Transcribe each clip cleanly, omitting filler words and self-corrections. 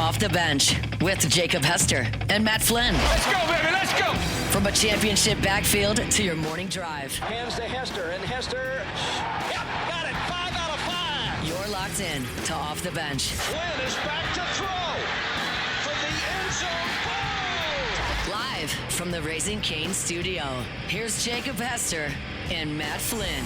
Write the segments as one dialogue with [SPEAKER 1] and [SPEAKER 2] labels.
[SPEAKER 1] Off the Bench with Jacob Hester and Matt Flynn.
[SPEAKER 2] Let's go, baby, let's go!
[SPEAKER 1] From a championship backfield to your morning drive.
[SPEAKER 3] Hands to Hester, and Hester, yep, got it, 5 out of 5.
[SPEAKER 1] You're locked in to Off the Bench.
[SPEAKER 3] Flynn is back to throw from the end zone. Ball!
[SPEAKER 1] Live from the Raising Cane studio, here's Jacob Hester and Matt Flynn.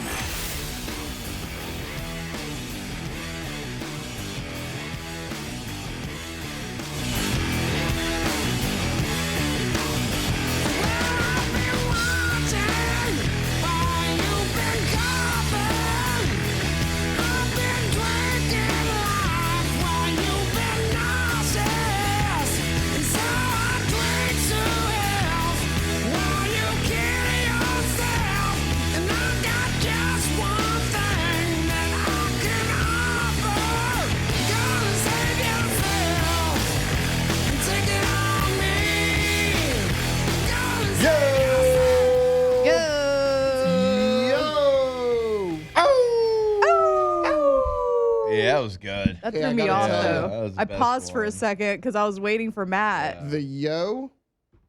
[SPEAKER 4] That was good.
[SPEAKER 5] That threw me off, though. I paused
[SPEAKER 4] one.
[SPEAKER 5] for a second because I was waiting for Matt.
[SPEAKER 4] Yeah.
[SPEAKER 6] The yo,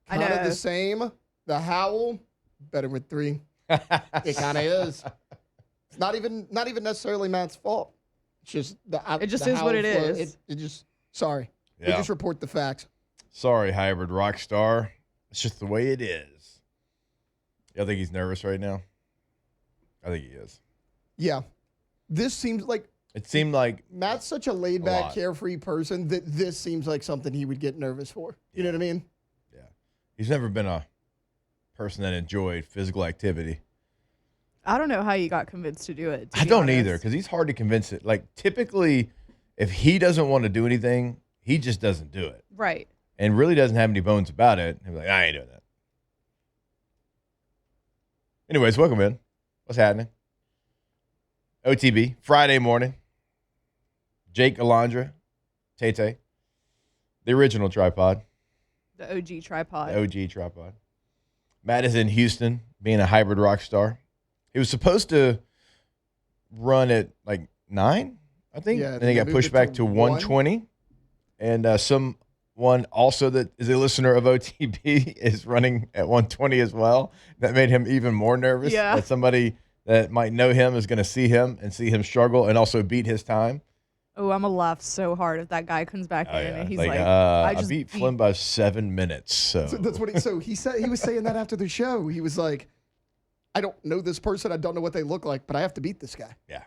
[SPEAKER 5] I
[SPEAKER 6] kind
[SPEAKER 5] know.
[SPEAKER 6] of the same. The howl, better with 3. It kind of is. It's not even necessarily Matt's fault. It's just
[SPEAKER 5] It just
[SPEAKER 6] the
[SPEAKER 5] is what
[SPEAKER 6] howl
[SPEAKER 5] it
[SPEAKER 6] flow.
[SPEAKER 5] is.
[SPEAKER 6] It just sorry. We
[SPEAKER 4] Yeah.
[SPEAKER 6] just report the facts.
[SPEAKER 4] Sorry, hybrid rock star. It's just the way it is. Y'all think he's nervous right now? I think he is.
[SPEAKER 6] Yeah, this seems like
[SPEAKER 4] It seemed like
[SPEAKER 6] Matt's such a laid
[SPEAKER 4] lot.
[SPEAKER 6] back, carefree person that this seems like something he would get nervous for. You know what I mean?
[SPEAKER 4] he's never been a person that enjoyed physical activity.
[SPEAKER 5] I don't know how you got convinced to do it.
[SPEAKER 4] I don't either, because he's hard to convince it. Like, typically, if he doesn't want to do anything, he just doesn't do it.
[SPEAKER 5] Right.
[SPEAKER 4] And really doesn't have any bones about it. He's like, I ain't doing that. Anyways, welcome in. What's happening? OTB, Friday morning. Jake Alondra, Tay-Tay, the original tripod,
[SPEAKER 5] The OG tripod.
[SPEAKER 4] the OG tripod. Matt is in Houston, being a hybrid rock star. He was supposed to run at like 9, I think.
[SPEAKER 6] Yeah,
[SPEAKER 4] and he got
[SPEAKER 6] moved
[SPEAKER 4] pushed
[SPEAKER 6] it
[SPEAKER 4] back
[SPEAKER 6] to
[SPEAKER 4] to
[SPEAKER 6] 1.
[SPEAKER 4] 120. And someone also that is a listener of OTB is running at 120 as well. That made him even more nervous.
[SPEAKER 5] Yeah.
[SPEAKER 4] That somebody that might know him is going to see him and see him struggle and also beat his time.
[SPEAKER 5] Oh, I'm going to laugh so hard if that guy comes back in and he's like,
[SPEAKER 4] I
[SPEAKER 5] just
[SPEAKER 4] beat Flynn by 7 minutes. So
[SPEAKER 6] That's what he said. He was saying that after the show. He was like, I don't know this person. I don't know what they look like, but I have to beat this guy.
[SPEAKER 4] yeah,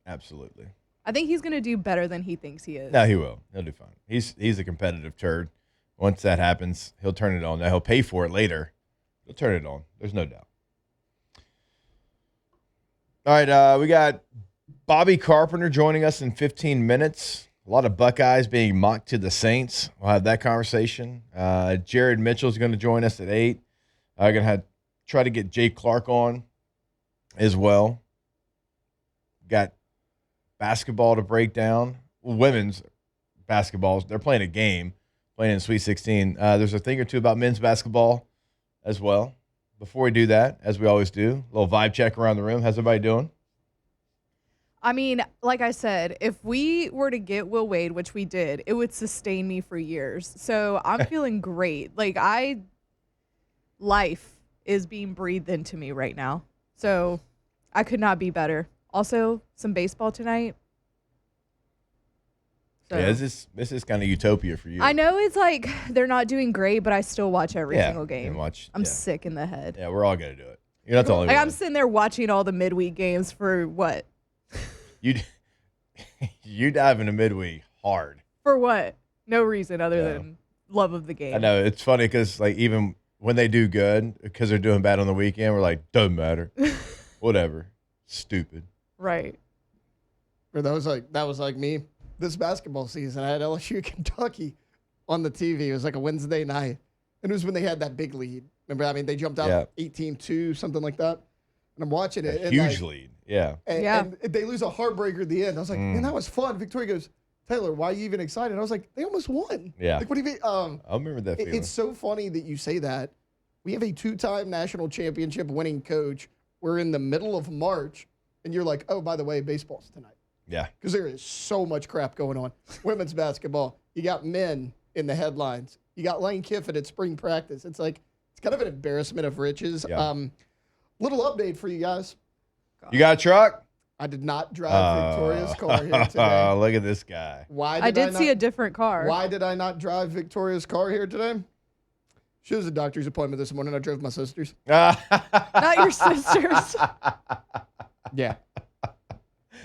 [SPEAKER 4] absolutely.
[SPEAKER 5] I think he's going to do better than he thinks he is.
[SPEAKER 4] No, he will. He'll do fine. He's a competitive turd. Once that happens, he'll turn it on. Now he'll pay for it later. He'll turn it on. There's no doubt. All right, we got Bobby Carpenter joining us in 15 minutes. A lot of Buckeyes being mocked to the Saints. We'll have that conversation. Jared Mitchell's going to join us at 8. I'm going to try to get Jay Clark on as well. Got basketball to break down. Women's basketball. They're playing a game, playing in Sweet 16. There's a thing or two about men's basketball as well. Before we do that, as we always do, a little vibe check around the room. How's everybody doing?
[SPEAKER 5] I mean, like I said, if we were to get Will Wade, which we did, it would sustain me for years. So I'm feeling great. Like life is being breathed into me right now. So I could not be better. Also, some baseball tonight. So,
[SPEAKER 4] Yeah, this is kind of utopia for you.
[SPEAKER 5] I know it's like they're not doing great, but I still watch every single game. I'm sick in the head.
[SPEAKER 4] Yeah, we're all going to do it. You're not the only
[SPEAKER 5] Like
[SPEAKER 4] one.
[SPEAKER 5] I'm sitting there watching all the midweek games for what?
[SPEAKER 4] You dive into midweek hard.
[SPEAKER 5] For what? No reason other than love of the game.
[SPEAKER 4] I know. It's funny because like even when they do good, because they're doing bad on the weekend, we're like, doesn't matter. Whatever. Stupid.
[SPEAKER 5] Right.
[SPEAKER 6] Or that was like me this basketball season. I had LSU Kentucky on the TV. It was like a Wednesday night. And it was when they had that big lead. Remember, I mean, they jumped out 18-2, something like that. And I'm watching it.
[SPEAKER 4] A huge lead. Yeah.
[SPEAKER 6] And they lose a heartbreaker at the end. I was like, man, that was fun. Victoria goes, Taylor, why are you even excited? I was like, they almost won.
[SPEAKER 4] Yeah.
[SPEAKER 6] Like, what do you mean?
[SPEAKER 4] I remember that feeling.
[SPEAKER 6] It's so funny that you say that. We have a 2-time national championship winning coach. We're in the middle of March. And you're like, oh, by the way, baseball's tonight.
[SPEAKER 4] Yeah.
[SPEAKER 6] Because there is so much crap going on. Women's basketball, you got men in the headlines. You got Lane Kiffin at spring practice. It's like, it's kind of an embarrassment of riches.
[SPEAKER 4] Yeah.
[SPEAKER 6] Little update for you guys.
[SPEAKER 4] You got a truck?
[SPEAKER 6] I did not drive Victoria's car here today.
[SPEAKER 4] Look at this guy.
[SPEAKER 6] Why
[SPEAKER 5] I
[SPEAKER 6] did
[SPEAKER 5] did see a different car.
[SPEAKER 6] Why did I not drive Victoria's car here today? She was a doctor's appointment this morning. I drove my sister's.
[SPEAKER 5] Not your sister's.
[SPEAKER 6] Yeah.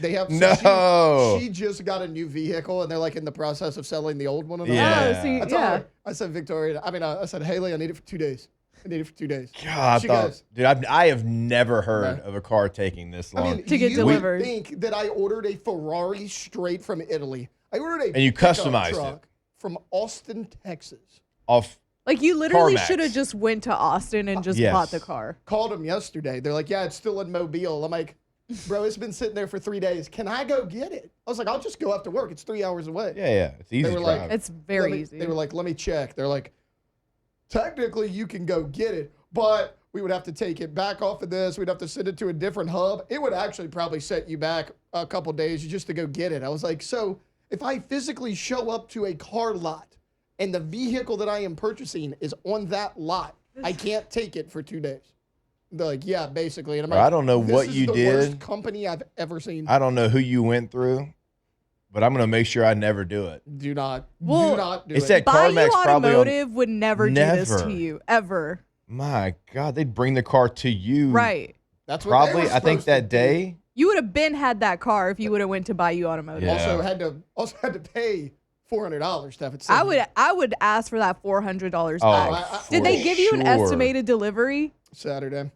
[SPEAKER 6] They have
[SPEAKER 4] No.
[SPEAKER 6] She just got a new vehicle, and they're like in the process of selling the old one.
[SPEAKER 4] Yeah.
[SPEAKER 5] Oh, see,
[SPEAKER 6] I told
[SPEAKER 5] yeah.
[SPEAKER 6] her, I said, Victoria, I said, Haley, I need it for 2 days. I need it for 2 days.
[SPEAKER 4] God,
[SPEAKER 6] She goes,
[SPEAKER 4] dude, I have never heard
[SPEAKER 6] Right.
[SPEAKER 4] of a car taking this long.
[SPEAKER 6] I mean,
[SPEAKER 5] To get
[SPEAKER 6] you
[SPEAKER 5] delivered.
[SPEAKER 6] would think that I ordered a Ferrari straight from Italy. I ordered a
[SPEAKER 4] And you
[SPEAKER 6] pickup
[SPEAKER 4] customized
[SPEAKER 6] truck from Austin, Texas.
[SPEAKER 4] Off.
[SPEAKER 5] Like, you literally
[SPEAKER 4] CarMax.
[SPEAKER 5] should have just went to Austin and just
[SPEAKER 4] Yes.
[SPEAKER 5] bought the car.
[SPEAKER 6] Called them yesterday. They're like, yeah, it's still in Mobile. I'm like, bro, it's been sitting there for 3 days. Can I go get it? I was like, I'll just go after work. It's 3 hours away.
[SPEAKER 4] Yeah. It's easy
[SPEAKER 6] They
[SPEAKER 4] to
[SPEAKER 6] were like,
[SPEAKER 4] drive.
[SPEAKER 5] It's very easy.
[SPEAKER 6] They were like, let me check. They're like, technically you can go get it, but we would have to take it back off of this. We'd have to send it to a different hub. It would actually probably set you back a couple days just to go get it. I was like, so if I physically show up to a car lot and the vehicle that I am purchasing is on that lot, I can't take it for 2 days. They're like, yeah, basically. And I'm
[SPEAKER 4] Bro,
[SPEAKER 6] like,
[SPEAKER 4] I don't know
[SPEAKER 6] this
[SPEAKER 4] what
[SPEAKER 6] is
[SPEAKER 4] you
[SPEAKER 6] the
[SPEAKER 4] did.
[SPEAKER 6] worst company I've ever seen.
[SPEAKER 4] I don't know who you went through, but I'm gonna make sure I never do it.
[SPEAKER 6] Do not do
[SPEAKER 4] It's
[SPEAKER 6] it.
[SPEAKER 4] that
[SPEAKER 5] Bayou
[SPEAKER 4] CarMax probably on-
[SPEAKER 5] Automotive would never do this
[SPEAKER 4] Never.
[SPEAKER 5] to you, ever.
[SPEAKER 4] My God, they'd bring the car to you.
[SPEAKER 5] Right.
[SPEAKER 6] That's what they
[SPEAKER 4] Probably.
[SPEAKER 6] were
[SPEAKER 4] I think
[SPEAKER 6] supposed to
[SPEAKER 4] that
[SPEAKER 6] do.
[SPEAKER 4] day.
[SPEAKER 5] You would have had that car if you would have went to Bayou Automotive.
[SPEAKER 4] Yeah.
[SPEAKER 6] Also had to pay $400 to have it.
[SPEAKER 5] I would ask for that $400
[SPEAKER 4] Oh,
[SPEAKER 5] back. Did they give you an
[SPEAKER 4] sure.
[SPEAKER 5] estimated delivery?
[SPEAKER 6] Saturday.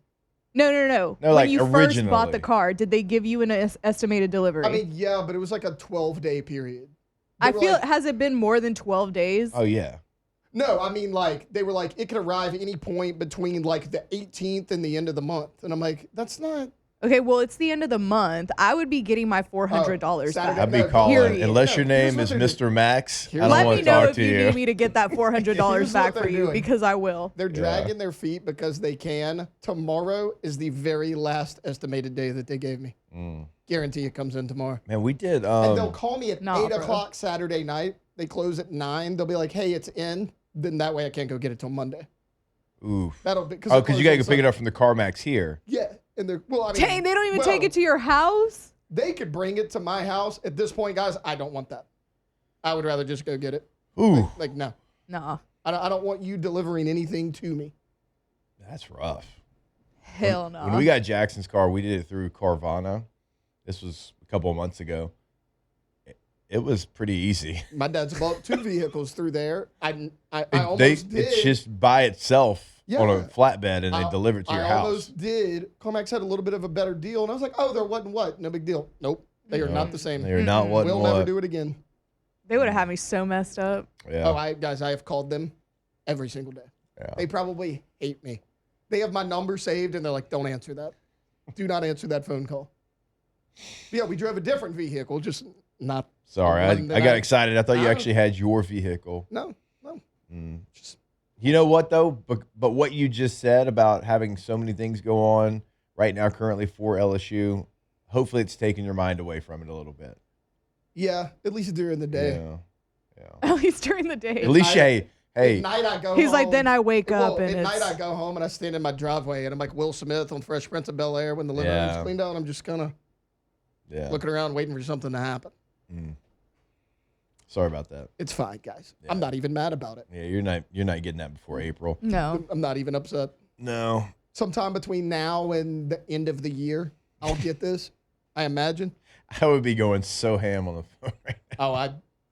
[SPEAKER 5] No.
[SPEAKER 4] No,
[SPEAKER 5] When
[SPEAKER 4] like
[SPEAKER 5] you first bought
[SPEAKER 4] originally.
[SPEAKER 5] the car, did they give you an estimated delivery?
[SPEAKER 6] I mean, yeah, but it was like a 12-day period.
[SPEAKER 5] I
[SPEAKER 6] They were
[SPEAKER 5] feel
[SPEAKER 6] like,
[SPEAKER 5] has it been more than 12 days?
[SPEAKER 4] Oh yeah.
[SPEAKER 6] no, I mean, like, they were like, it could arrive any point between, like, the 18th and the end of the month. And I'm like, that's not...
[SPEAKER 5] Okay, well, it's the end of the month. I would be getting my $400
[SPEAKER 6] Saturday.
[SPEAKER 5] back.
[SPEAKER 4] I'd be
[SPEAKER 6] No,
[SPEAKER 4] calling
[SPEAKER 5] period.
[SPEAKER 4] unless your
[SPEAKER 6] No, here's
[SPEAKER 4] name
[SPEAKER 6] what
[SPEAKER 4] is
[SPEAKER 6] they're
[SPEAKER 4] Mr. Max. I
[SPEAKER 6] Here's-
[SPEAKER 4] don't
[SPEAKER 5] Let
[SPEAKER 4] want
[SPEAKER 5] me
[SPEAKER 4] to
[SPEAKER 5] know
[SPEAKER 4] talk
[SPEAKER 5] if
[SPEAKER 4] to
[SPEAKER 5] you
[SPEAKER 4] you.
[SPEAKER 5] need me to get that $400
[SPEAKER 6] Here's
[SPEAKER 5] back
[SPEAKER 6] what
[SPEAKER 5] for
[SPEAKER 6] they're
[SPEAKER 5] you
[SPEAKER 6] doing.
[SPEAKER 5] because I will.
[SPEAKER 6] They're dragging their feet because they can. Tomorrow is the very last estimated day that they gave me. Guarantee it comes in tomorrow.
[SPEAKER 4] Man, we did.
[SPEAKER 6] And they'll call me at
[SPEAKER 5] Nah,
[SPEAKER 6] 8
[SPEAKER 5] bro.
[SPEAKER 6] o'clock Saturday night. They close at 9. They'll be like, hey, it's in. Then that way I can't go get it till Monday.
[SPEAKER 4] Oof.
[SPEAKER 6] That'll be
[SPEAKER 4] Oh, because you gotta go pick it up from the CarMax here.
[SPEAKER 6] Yeah. And they're, well, I mean.
[SPEAKER 5] Dang, they don't even
[SPEAKER 6] well,
[SPEAKER 5] take it to your house?
[SPEAKER 6] They could bring it to my house. At this point, guys, I don't want that. I would rather just go get it.
[SPEAKER 4] Ooh,
[SPEAKER 6] Like, no.
[SPEAKER 5] Nah.
[SPEAKER 6] I don't want you delivering anything to me.
[SPEAKER 4] that's rough.
[SPEAKER 5] Hell no.
[SPEAKER 4] When we got Jackson's car, we did it through Carvana. This was a couple of months ago. It was pretty easy.
[SPEAKER 6] My dad's bought 2 vehicles through there. I almost did.
[SPEAKER 4] It's just by itself
[SPEAKER 6] Yeah.
[SPEAKER 4] on a flatbed, and they deliver it to your
[SPEAKER 6] I
[SPEAKER 4] house.
[SPEAKER 6] almost did. CarMax had a little bit of a better deal, and I was like, oh, there wasn't what? No big deal. Nope. They are not the same.
[SPEAKER 4] They're not what.
[SPEAKER 6] We'll never do it again.
[SPEAKER 5] They would have had me so messed up.
[SPEAKER 4] Yeah.
[SPEAKER 6] Oh, I have called them every single day.
[SPEAKER 4] Yeah.
[SPEAKER 6] They probably hate me. They have my number saved, and they're like, don't answer that. Do not answer that phone call. Yeah, we drove a different vehicle, just not.
[SPEAKER 4] Sorry,
[SPEAKER 6] the one that
[SPEAKER 4] I got excited. I thought you actually had your vehicle.
[SPEAKER 6] No. Just
[SPEAKER 4] You know what though? But what you just said about having so many things go on right now, currently for LSU, hopefully it's taking your mind away from it a little bit.
[SPEAKER 6] yeah, at least during the day.
[SPEAKER 4] Yeah.
[SPEAKER 5] At least during the day.
[SPEAKER 4] At least, hey,
[SPEAKER 6] At night I go.
[SPEAKER 5] He's like,
[SPEAKER 6] home.
[SPEAKER 5] then I wake
[SPEAKER 6] Well,
[SPEAKER 5] up and
[SPEAKER 6] at night
[SPEAKER 5] it's
[SPEAKER 6] I go home and I stand in my driveway and I'm like Will Smith on Fresh Prince of Bel Air when the living room's
[SPEAKER 4] Yeah.
[SPEAKER 6] cleaned out. I'm just kind of
[SPEAKER 4] Yeah.
[SPEAKER 6] looking around waiting for something to happen.
[SPEAKER 4] Sorry about that.
[SPEAKER 6] It's fine, guys.
[SPEAKER 4] Yeah.
[SPEAKER 6] I'm not even mad about it.
[SPEAKER 4] Yeah, you're not getting that before April.
[SPEAKER 5] no.
[SPEAKER 6] I'm not even upset.
[SPEAKER 4] No.
[SPEAKER 6] Sometime between now and the end of the year, I'll get this. I imagine.
[SPEAKER 4] I would be going so ham on the phone right now.
[SPEAKER 6] Oh,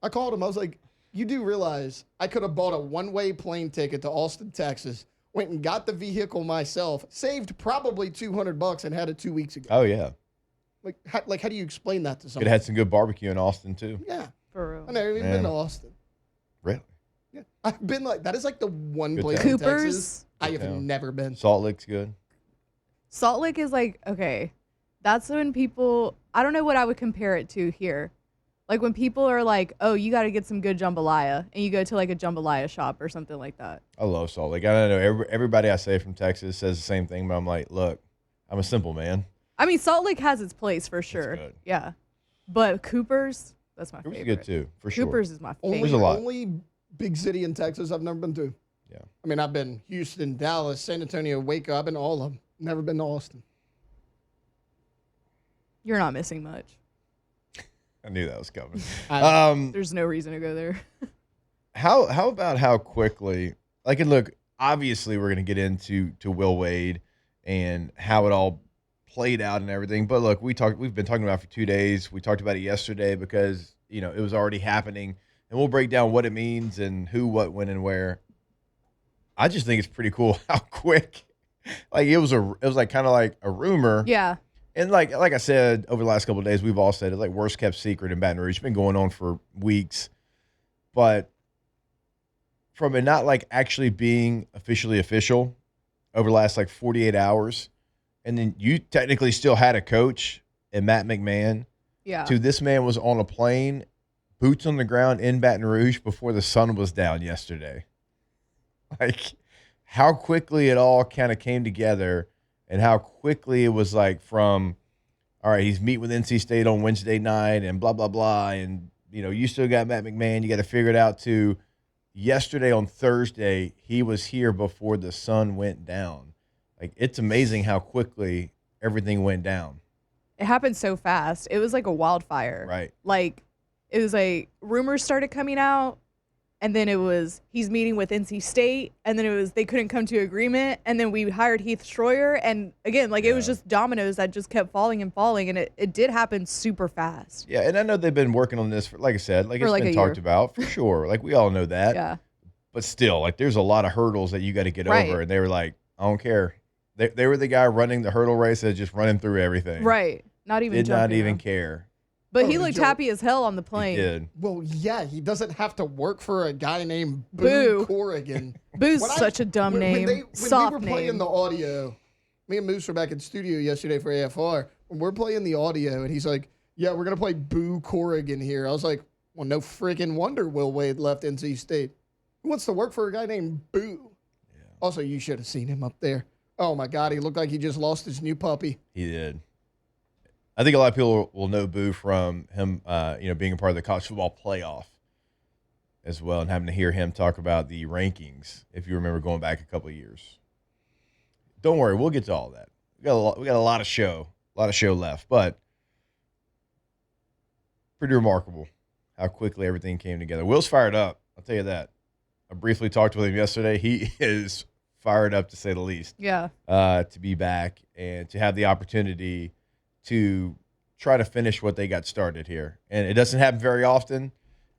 [SPEAKER 6] I called him. I was like, you do realize I could have bought a one-way plane ticket to Austin, Texas, went and got the vehicle myself, saved probably $200 and had it 2 weeks ago.
[SPEAKER 4] Oh yeah.
[SPEAKER 6] Like how do you explain that to
[SPEAKER 4] Could
[SPEAKER 6] someone?
[SPEAKER 4] have had some good barbecue in Austin too.
[SPEAKER 6] Yeah.
[SPEAKER 5] For real.
[SPEAKER 6] I never even
[SPEAKER 4] Man.
[SPEAKER 6] been to Austin.
[SPEAKER 4] Really?
[SPEAKER 6] Yeah. I've been like, that is like the one
[SPEAKER 4] Good
[SPEAKER 6] place
[SPEAKER 4] town.
[SPEAKER 6] in
[SPEAKER 5] Cooper's?
[SPEAKER 6] Texas I
[SPEAKER 4] Good
[SPEAKER 6] have
[SPEAKER 4] town.
[SPEAKER 6] never been.
[SPEAKER 4] Salt Lake's good.
[SPEAKER 5] Salt Lake is like, okay, that's when people, I don't know what I would compare it to here. Like when people are like, oh, you got to get some good jambalaya, and you go to like a jambalaya shop or something like that.
[SPEAKER 4] I love Salt Lake. I don't know. Everybody I say from Texas says the same thing, but I'm like, look, I'm a simple man.
[SPEAKER 5] I mean, Salt Lake has its place for sure.
[SPEAKER 4] good.
[SPEAKER 5] Yeah. But Cooper's, that's my
[SPEAKER 4] Cooper's
[SPEAKER 5] favorite.
[SPEAKER 4] good too, for sure.
[SPEAKER 5] Cooper's is my favorite.
[SPEAKER 4] There's a lot.
[SPEAKER 6] Only big city in Texas I've never been to.
[SPEAKER 4] Yeah.
[SPEAKER 6] I mean, I've been Houston, Dallas, San Antonio, Waco. I've been to all of them. Never been to Austin.
[SPEAKER 5] You're not missing much.
[SPEAKER 4] I knew that was coming.
[SPEAKER 5] There's no reason to go there.
[SPEAKER 4] How about how quickly, like, and look, obviously we're going to get into Will Wade and how it all played out and everything. But look, we've been talking about it for 2 days. We talked about it yesterday because, you know, it was already happening, and we'll break down what it means and who, what, when, and where. I just think it's pretty cool how quick, like it was like kind of like a rumor.
[SPEAKER 5] Yeah.
[SPEAKER 4] And like I said, over the last couple of days, we've all said it, like worst kept secret in Baton Rouge. It's been going on for weeks. But from it not like actually being officially official over the last like 48 hours, and then you technically still had a coach and Matt McMahon,
[SPEAKER 5] Yeah.
[SPEAKER 4] to this man was on a plane, boots on the ground in Baton Rouge before the sun was down yesterday. Like how quickly it all kind of came together. And how quickly it was like from, all right, he's meeting with NC State on Wednesday night and blah, blah, blah. And, you know, you still got Matt McMahon. You got to figure it out to yesterday on Thursday, he was here before the sun went down. Like, it's amazing how quickly everything went down.
[SPEAKER 5] It happened so fast. It was like a wildfire.
[SPEAKER 4] Right.
[SPEAKER 5] Like, it was like rumors started coming out, and then it was he's meeting with NC State, and then it was they couldn't come to agreement, and then we hired Heath Schroyer, and again, like it was just dominoes that just kept falling and falling, and it did happen super fast.
[SPEAKER 4] Yeah, and I know they've been working on this, for, like I said, like
[SPEAKER 5] For
[SPEAKER 4] it's
[SPEAKER 5] like
[SPEAKER 4] been
[SPEAKER 5] a
[SPEAKER 4] talked
[SPEAKER 5] year.
[SPEAKER 4] about, for sure. Like, we all know that.
[SPEAKER 5] Yeah.
[SPEAKER 4] But still, like, there's a lot of hurdles that you got to get
[SPEAKER 5] Right.
[SPEAKER 4] over, and they were like, I don't care. They were the guy running the hurdle race that's just running through everything.
[SPEAKER 5] Right. Not even
[SPEAKER 4] Did not
[SPEAKER 5] jumping
[SPEAKER 4] even
[SPEAKER 5] around.
[SPEAKER 4] care.
[SPEAKER 5] But
[SPEAKER 6] Oh,
[SPEAKER 5] he looked
[SPEAKER 6] Joe-
[SPEAKER 5] happy as hell on the
[SPEAKER 4] He
[SPEAKER 5] plane.
[SPEAKER 4] did.
[SPEAKER 6] Well, yeah, he doesn't have to work for a guy named
[SPEAKER 5] Boo.
[SPEAKER 6] Boo Corrigan.
[SPEAKER 5] Boo's
[SPEAKER 6] When I-
[SPEAKER 5] such a dumb
[SPEAKER 6] when
[SPEAKER 5] name.
[SPEAKER 6] When
[SPEAKER 5] Soft
[SPEAKER 6] we were playing
[SPEAKER 5] name.
[SPEAKER 6] the audio, me and Moose were back in studio yesterday for AFR. When we're playing the audio, and he's like, yeah, we're going to play Boo Corrigan here. I was like, well, no freaking wonder Will Wade left NC State. Who wants to work for a guy named Boo? Yeah. Also, you should have seen him up there. Oh, my God, he looked like he just lost his new puppy.
[SPEAKER 4] He did. I think a lot of people will know Boo from him, being a part of the college football playoff as well, and having to hear him talk about the rankings. If you remember going back a couple of years, don't worry, we'll get to all that. We got a lot of show left, but pretty remarkable how quickly everything came together. Will's fired up. I'll tell you that. I briefly talked with him yesterday. He is fired up, to say the least.
[SPEAKER 5] Yeah.
[SPEAKER 4] To be back and to have the opportunity to try to finish what they got started here. And it doesn't happen very often.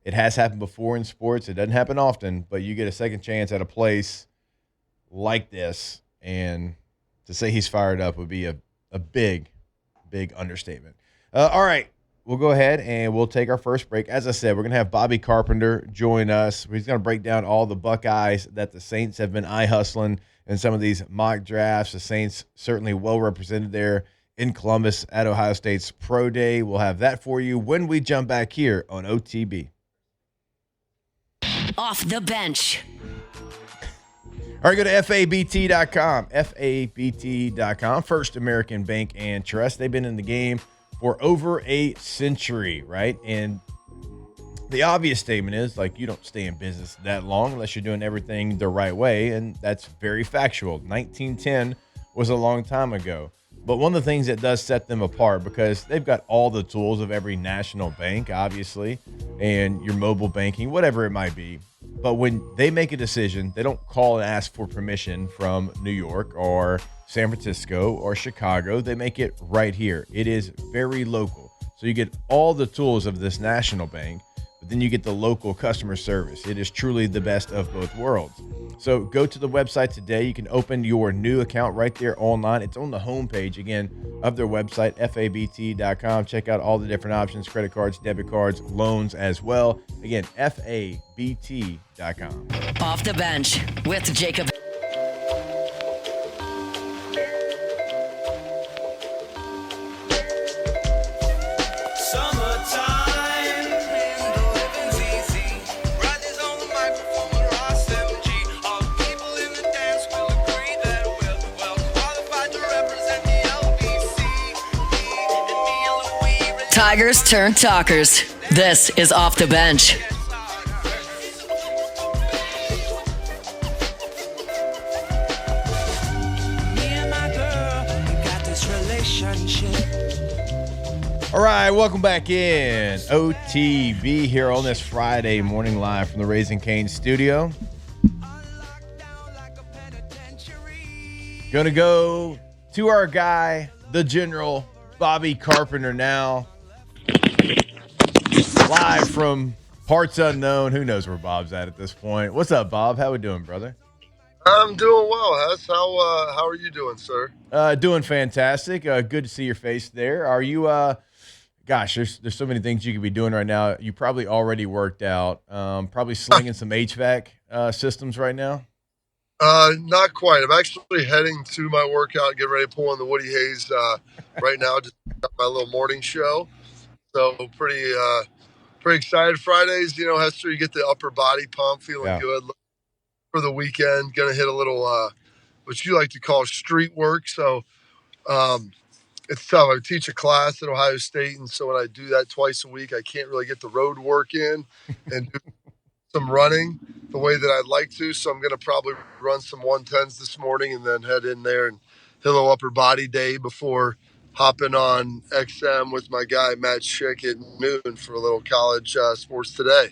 [SPEAKER 4] It has happened before in sports. It doesn't happen often, but you get a second chance at a place like this. And to say he's fired up would be a big, big understatement. All right. We'll go ahead and we'll take our first break. As I said, we're going to have Bobby Carpenter join us. He's going to break down all the Buckeyes that the Saints have been eye-hustling in some of these mock drafts. The Saints certainly well represented there in Columbus at Ohio State's Pro Day. We'll have that for you when we jump back here on OTB.
[SPEAKER 1] Off the bench.
[SPEAKER 4] All right, go to FABT.com. FABT.com, First American Bank and Trust. They've been in the game for over a century, right? And the obvious statement is, like, you don't stay in business that long unless you're doing everything the right way, and that's very factual. 1910 was a long time ago. But one of the things that does set them apart, because they've got all the tools of every national bank, obviously, and your mobile banking, whatever it might be. But when they make a decision, they don't call and ask for permission from New York or San Francisco or Chicago. They make it right here. It is very local. So you get all the tools of this national bank, but then you get the local customer service. It is truly the best of both worlds. So go to the website today. You can open your new account right there online. It's on the homepage, again, of their website, FABT.com. Check out all the different options, credit cards, debit cards, loans as well. Again, FABT.com.
[SPEAKER 1] Off the bench with Jacob. Tigers turn talkers. This is Off the Bench.
[SPEAKER 4] All right, welcome back in. OTB here on this Friday morning live from the Raising Cane studio. Gonna go to our guy, the General, Bobby Carpenter now. Live from parts unknown. Who knows where Bob's at this point? What's up, Bob? How we doing, brother?
[SPEAKER 2] I'm doing well, Hess. How are you doing, sir?
[SPEAKER 4] Doing fantastic. Good to see your face there. Are you gosh, there's so many things you could be doing right now. You probably already worked out. Probably slinging some HVAC systems right now.
[SPEAKER 2] Not quite. I'm actually heading to my workout, getting ready to pull in the Woody Hayes right now. Just got my little morning show, so pretty excited. Fridays, Hester, you get the upper body pump, feeling good for the weekend. Gonna hit a little what you like to call street work. So it's tough. I teach a class at Ohio State, and so when I do that twice a week, I can't really get the road work in and do some running the way that I'd like to. So I'm going to probably run some 110s this morning and then head in there and hit a little upper body day before hopping on XM with my guy Matt Schick at noon for a little college sports today.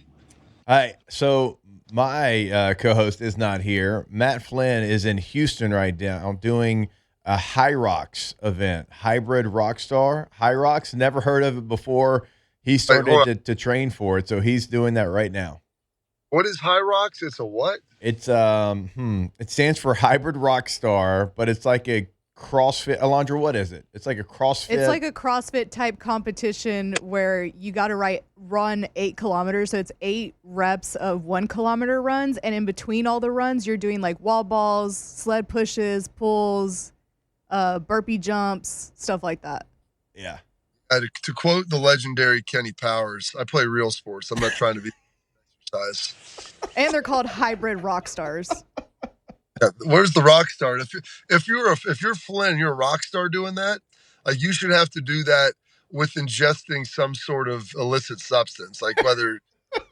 [SPEAKER 4] Hi. So my co-host is not here. Matt Flynn is in Houston right now doing a High Rocks event, Hybrid Rockstar. High Rocks, never heard of it before. He started to train for it, so he's doing that right now.
[SPEAKER 2] What is High Rocks? It's a what?
[SPEAKER 4] It's it stands for Hybrid Rockstar, but it's like a CrossFit. Alondra, what is it? It's like a CrossFit.
[SPEAKER 5] It's like a CrossFit type competition where you got to run 8 kilometers. So it's 8 reps of 1 kilometer runs, and in between all the runs, you're doing like wall balls, sled pushes, pulls, burpee jumps, stuff like that.
[SPEAKER 4] Yeah.
[SPEAKER 2] To quote the legendary Kenny Powers, I play real sports. I'm not trying to be exercise.
[SPEAKER 5] And they're called hybrid rock stars.
[SPEAKER 2] Yeah, where's the rock star? If you're Flynn, you're a rock star doing that. Like you should have to do that with ingesting some sort of illicit substance, like whether